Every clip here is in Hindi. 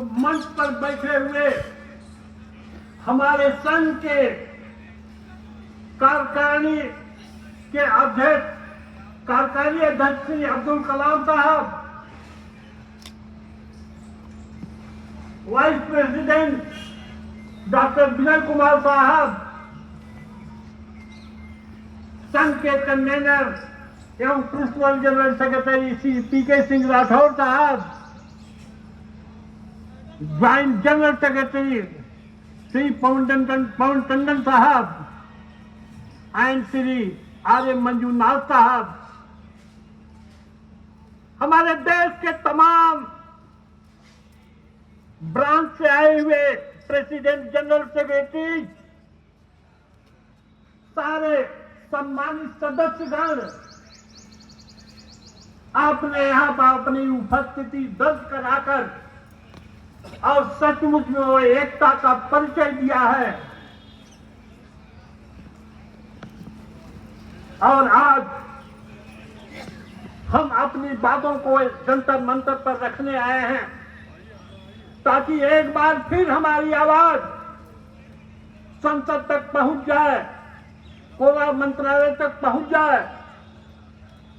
तो मंच पर बैठे हुए हमारे संघ के कार्यकारिणी के कार्यकारी अध्यक्ष श्री अब्दुल कलाम साहब, vice president doctor Vijay Kumar साहब, संघ के कन्वीनर एवं प्रिंसिपल जनरल सेक्रेटरी श्री पीके सिंह राठौर साहब, joint general secretary Shri Pawan Tandon साहब एंड श्री आर्य मंजूनाथ साहब, हमारे देश के तमाम ब्रांच से आए हुए प्रेसिडेंट जनरल सेक्रेटरी, सारे सम्मानित सदस्यगण, आपने यहां पर अपनी उपस्थिति दर्ज कराकर और सचमुच में वो एकता का परिचय दिया है। और आज हम अपनी बातों को जंतर मंतर पर रखने आए हैं ताकि एक बार फिर हमारी आवाज संसद तक पहुंच जाए, कोला मंत्रालय तक पहुंच जाए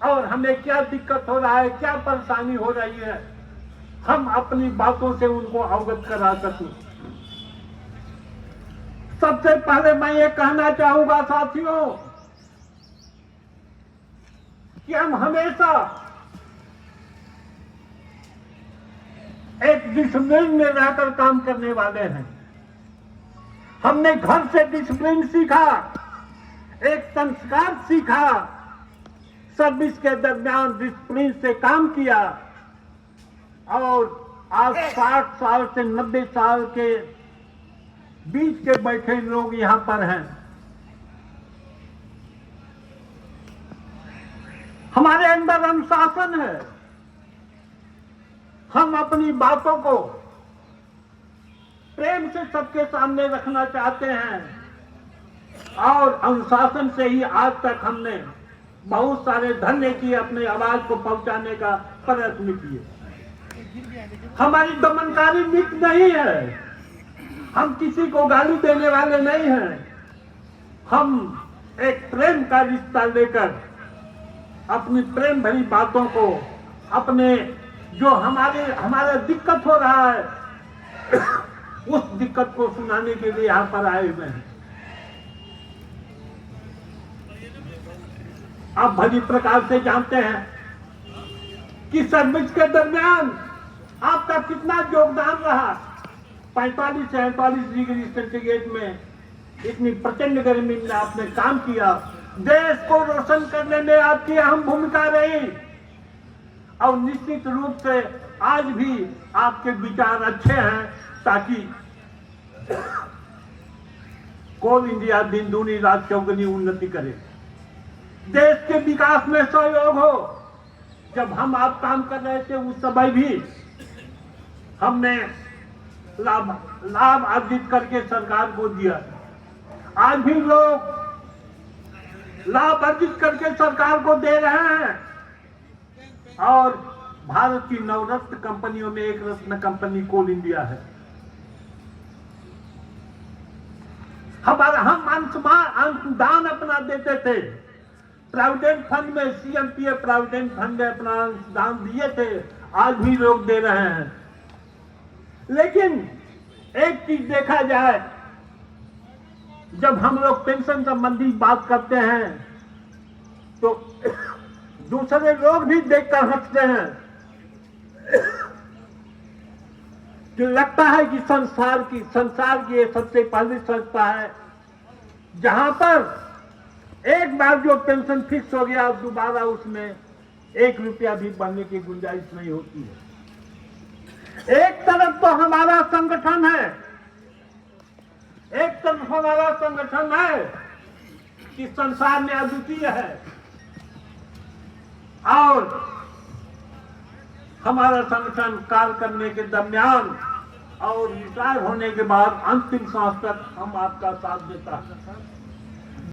और हमें क्या दिक्कत हो रहा है, क्या परेशानी हो रही है, हम अपनी बातों से उनको अवगत करा सकें। सबसे पहले मैं ये कहना चाहूंगा साथियों कि हम हमेशा एक डिसिप्लिन में रहकर काम करने वाले हैं। हमने घर से डिसिप्लिन सीखा, एक संस्कार सीखा, सर्विस के दरमियान डिसिप्लिन से काम किया और आज 60 साल से 90 साल के बीच के बैठे लोग यहां पर हैं। हमारे अंदर अनुशासन है, हम अपनी बातों को प्रेम से सबके सामने रखना चाहते हैं और अनुशासन से ही आज तक हमने बहुत सारे धरने किए, अपनी आवाज को पहुंचाने का प्रयत्न किए। हमारी दमनकारी नीति नहीं है, हम किसी को गाली देने वाले नहीं हैं, हम एक प्रेम का रिश्ता लेकर अपनी प्रेम भरी बातों को, अपने जो हमारा दिक्कत हो रहा है उस दिक्कत को सुनाने के लिए यहां पर आए हुए हैं। आप भली प्रकार से जानते हैं कि सर्विस के दरमियान आपका कितना योगदान रहा। 45 से 48 डिग्री सेंटीग्रेड में इतनी प्रचंड गर्मी में आपने काम किया, देश को रोशन करने में आपकी अहम भूमिका रही और निश्चित रूप से आज भी आपके विचार अच्छे हैं ताकि कोल इंडिया दिन दूनी रात चौगुनी उन्नति करे, देश के विकास में सहयोग हो। जब हम आप काम कर रहे थे उस समय भी हमने लाभ अर्जित करके सरकार को दिया, आज भी लोग लाभ अर्जित करके सरकार को दे रहे हैं और भारत की नवरत्न कंपनियों में एक रत्न कंपनी कोल इंडिया है। हम अंशदान अपना देते थे, प्रोविडेंट फंड में, सीएमपीएफ प्रोविडेंट फंड में अपना अंशदान दिए थे, आज भी लोग दे रहे हैं। लेकिन एक चीज देखा जाए, जब हम लोग पेंशन संबंधी बात करते हैं तो दूसरे लोग भी देखकर हंसते हैं कि लगता है कि संसार की ये सबसे पहली संस्था है जहां पर एक बार जो पेंशन फिक्स हो गया दोबारा उसमें 1 रुपया भी बढ़ने की गुंजाइश नहीं होती है। एक तरफ तो हमारा संगठन है, एक तरफ हमारा संगठन है कि संसार में अद्वितीय है और हमारा संगठन कार्य करने के दरमियान और रिटायर होने के बाद अंतिम सांस तक हम आपका साथ देता है।